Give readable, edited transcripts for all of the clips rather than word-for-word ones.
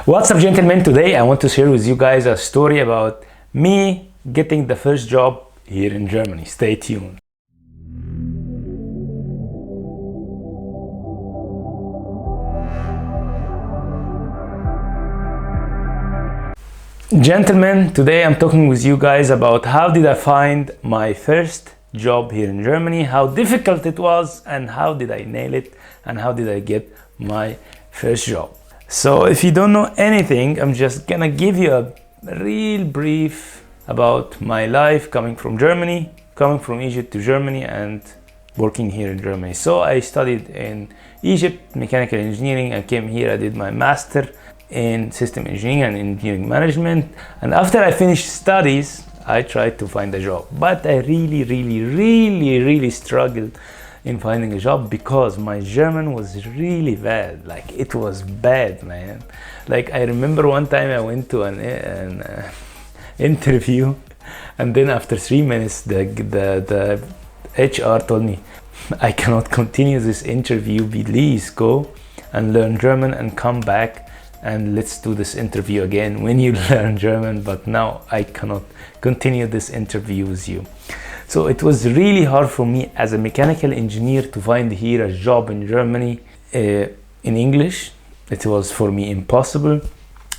What's up, gentlemen? Today I want to share with you guys a story about me getting the first job here in Germany. Stay tuned. Gentlemen, today I'm talking with you guys about how did I find my first job here in Germany, how difficult it was, and how did I nail it, and how did I get my first job. So if you don't know anything, I'm just gonna give you a real brief about my life coming from Germany, coming from Egypt to Germany and working here in Germany. So I studied in Egypt, mechanical engineering. I came here, I did my master in system engineering and engineering management. And after I finished studies, I tried to find a job. But I really struggled in finding a job because my German was really bad. Like, it was bad, man. Like, I remember one time I went to an interview, and then after 3 minutes the HR told me, I cannot continue this interview, please go and learn German and come back and let's do this interview again when you learn German, but now I cannot continue this interview with you. So it was really hard for me as a mechanical engineer to find here a job in Germany in English. It was for me impossible.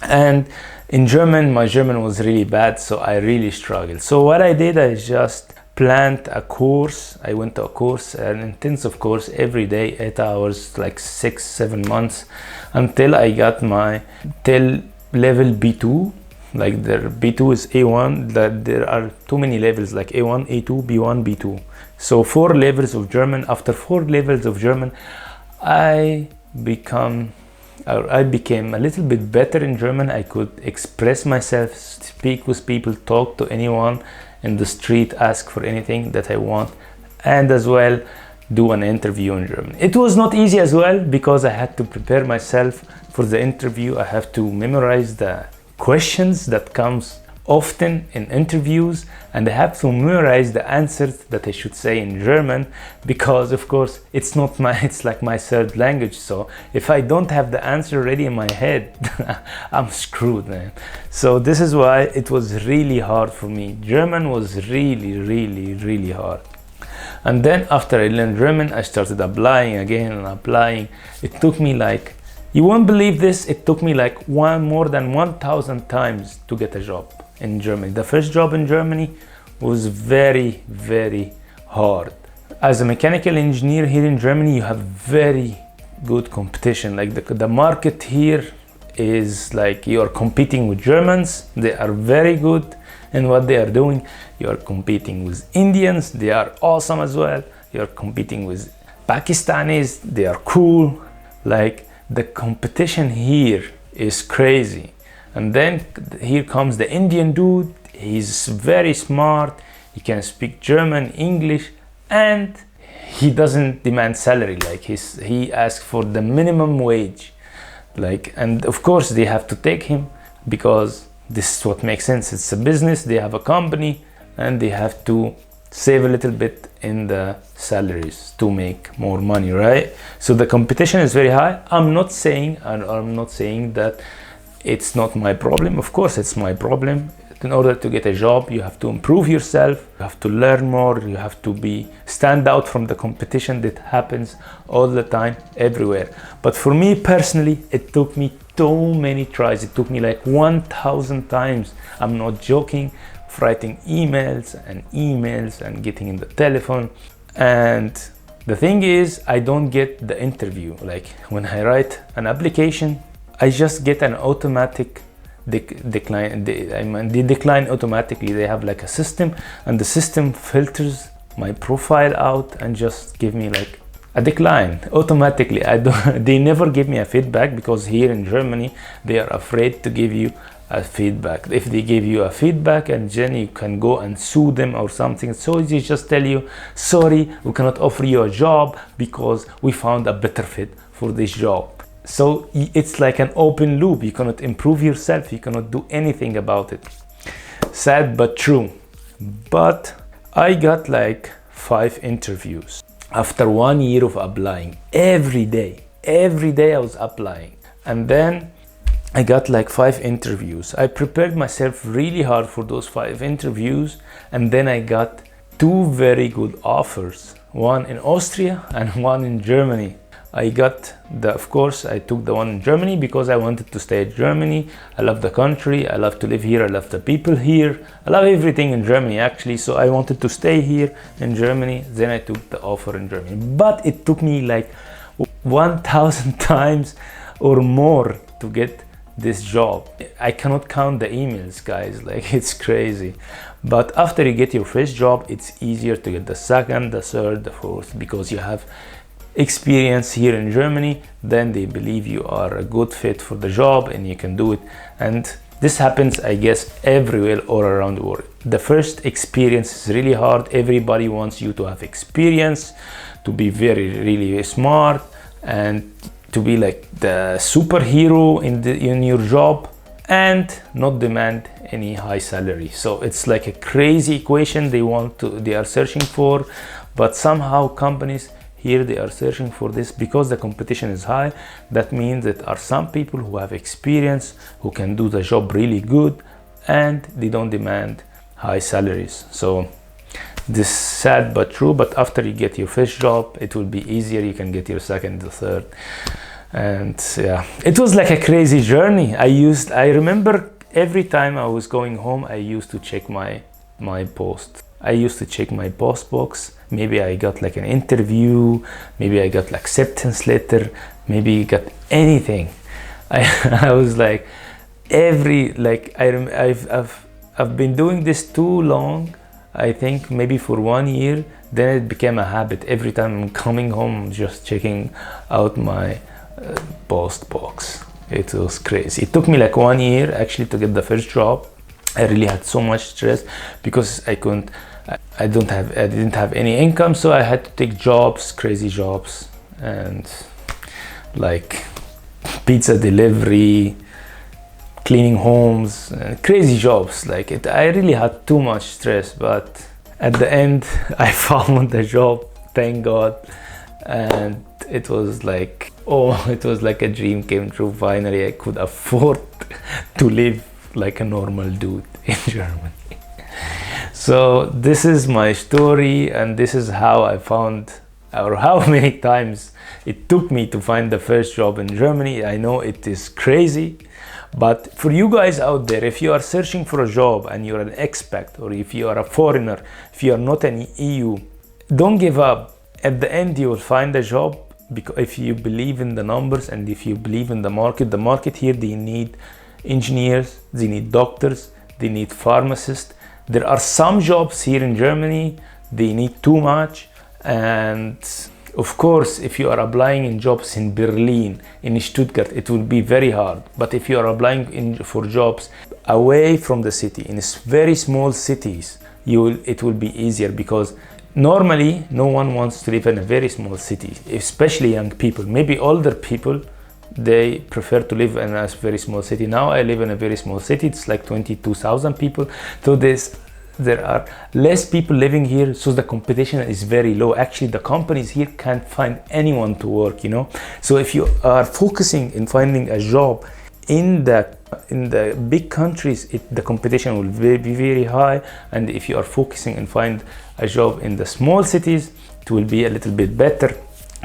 And in German, my German was really bad, so I really struggled. So what I did, I just planned a course. I went to a course, an intensive course every day, 8 hours, like 6-7 months, until I got my till level B2. Like their B2 is A1, that there are too many levels like A1, A2, B1, B2. So 4 levels of German. After 4 levels of German, I became a little bit better in German. I could express myself, speak with people, talk to anyone in the street, ask for anything that I want, and as well do an interview in German. It was not easy as well because I had to prepare myself for the interview. I have to memorize the questions that comes often in interviews, and I have to memorize the answers that I should say in German, because of course it's like my third language. So if I don't have the answer ready in my head, I'm screwed, man. So this is why it was really hard for me. German was really hard. And then after I learned German, I started applying again and applying. It took me like, you won't believe this, it took me like more than 1,000 times to get a job in Germany. The first job in Germany was very hard. As a mechanical engineer here in Germany, you have very good competition. Like the market here is like you are competing with Germans. They are very good in what they are doing. You are competing with Indians. They are awesome as well. You are competing with Pakistanis. They are cool. Like, the competition here is crazy. And then here comes the Indian dude. He's very smart. He can speak German, English, and he doesn't demand salary. Like, he asks for the minimum wage. Like, and of course they have to take him because this is what makes sense. It's a business. They have a company and they have to save a little bit in the salaries to make more money, right? So the competition is very high. I'm not saying that it's not my problem. Of course it's my problem. In order to get a job, you have to improve yourself, you have to learn more, you have to stand out from the competition that happens all the time, everywhere. But for me personally, it took me so many tries. It took me like 1,000 times. I'm not joking. Writing emails and getting in the telephone. And the thing is, I don't get the interview. Like, when I write an application, I just get an automatic decline. They decline automatically. They have like a system, and the system filters my profile out and just give me like a decline automatically. They never give me a feedback, because here in Germany they are afraid to give you a feedback. If they give you a feedback, and then you can go and sue them or something, so they just tell you, sorry, we cannot offer you a job because we found a better fit for this job. So it's like an open loop. You cannot improve yourself, you cannot do anything about it. Sad but true. But I got like 5 interviews after 1 year of applying. Every day I was applying. And then I got like 5 interviews. I prepared myself really hard for those 5 interviews, and then I got 2 very good offers, one in Austria and one in Germany. Of course, I took the one in Germany because I wanted to stay in Germany. I love the country, I love to live here, I love the people here, I love everything in Germany actually, so I wanted to stay here in Germany. Then I took the offer in Germany, but it took me like 1,000 times or more to get this job. I cannot count the emails, guys, like it's crazy. But after you get your first job, it's easier to get the second, the third, the fourth, because you have experience here in Germany. Then they believe you are a good fit for the job and you can do it. And this happens, I guess, everywhere all around the world. The first experience is really hard. Everybody wants you to have experience, to be really smart, and to be like the superhero in your job, and not demand any high salary. So it's like a crazy equation they are searching for, but somehow companies here, they are searching for this because the competition is high. That means that there are some people who have experience, who can do the job really good, and they don't demand high salaries. So this is sad but true, but after you get your first job, it will be easier. You can get your second, the third. And yeah, it was like a crazy journey. I remember every time I was going home, I used to check my post. I used to check my post box. Maybe I got like an interview, maybe I got like acceptance letter, maybe I got anything. I was like, I've been doing this too long. I think maybe for 1 year, then it became a habit. Every time I'm coming home, I'm just checking out my post box. It was crazy. It took me like 1 year actually to get the first job. I really had so much stress because I didn't have any income, so I had to take jobs, crazy jobs, and like pizza delivery, cleaning homes, crazy jobs. I really had too much stress, but at the end I found a job, thank God, and it was like a dream came true. Finally I could afford to live like a normal dude in Germany. So this is my story, and this is how I found, or how many times it took me to find the first job in Germany. I know it is crazy, but for you guys out there, if you are searching for a job and you're an expat, or if you are a foreigner, if you are not an EU, don't give up. At the end you will find a job, because if you believe in the numbers and if you believe in the market here, they need engineers, they need doctors, they need pharmacists. There are some jobs here in Germany, they need too much. And of course, if you are applying in jobs in Berlin, in Stuttgart, it will be very hard. But if you are applying for jobs away from the city, in very small cities, it will be easier, because normally no one wants to live in a very small city, especially young people. Maybe older people, they prefer to live in a very small city. Now I live in a very small city. It's like 22,000 people. So there are less people living here, so the competition is very low. Actually, the companies here can't find anyone to work, So if you are focusing in finding a job in the big countries, the competition will be very high. And if you are focusing and find a job in the small cities, it will be a little bit better.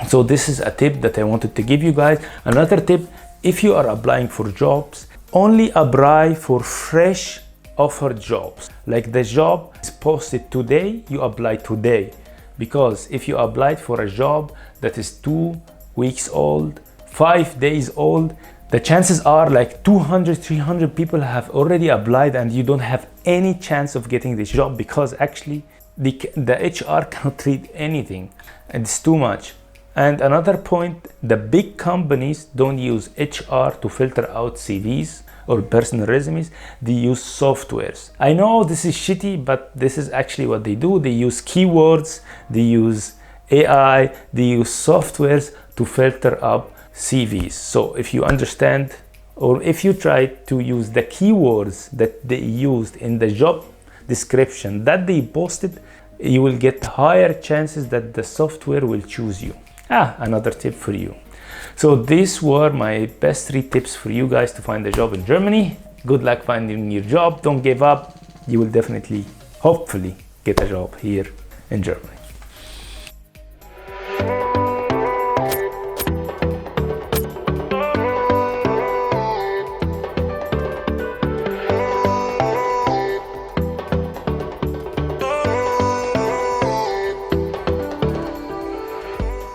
So this is a tip that I wanted to give you guys. Another tip, if you are applying for jobs, only apply for fresh offered jobs. Like the job is posted today, you apply today. Because if you applied for a job that is 2 weeks old, 5 days old, the chances are like 200, 300 people have already applied, and you don't have any chance of getting this job, because actually the HR cannot read anything, and it's too much. And another point, the big companies don't use HR to filter out CVs or personal resumes. They use softwares. I know this is shitty, but this is actually what they do. They use keywords, they use AI, they use softwares to filter up CVs. So if you understand, or if you try to use the keywords that they used in the job description that they posted, you will get higher chances that the software will choose you. Another tip for you. So these were my best 3 tips for you guys to find a job in Germany. Good luck finding your job. Don't give up. You will definitely, hopefully, get a job here in Germany.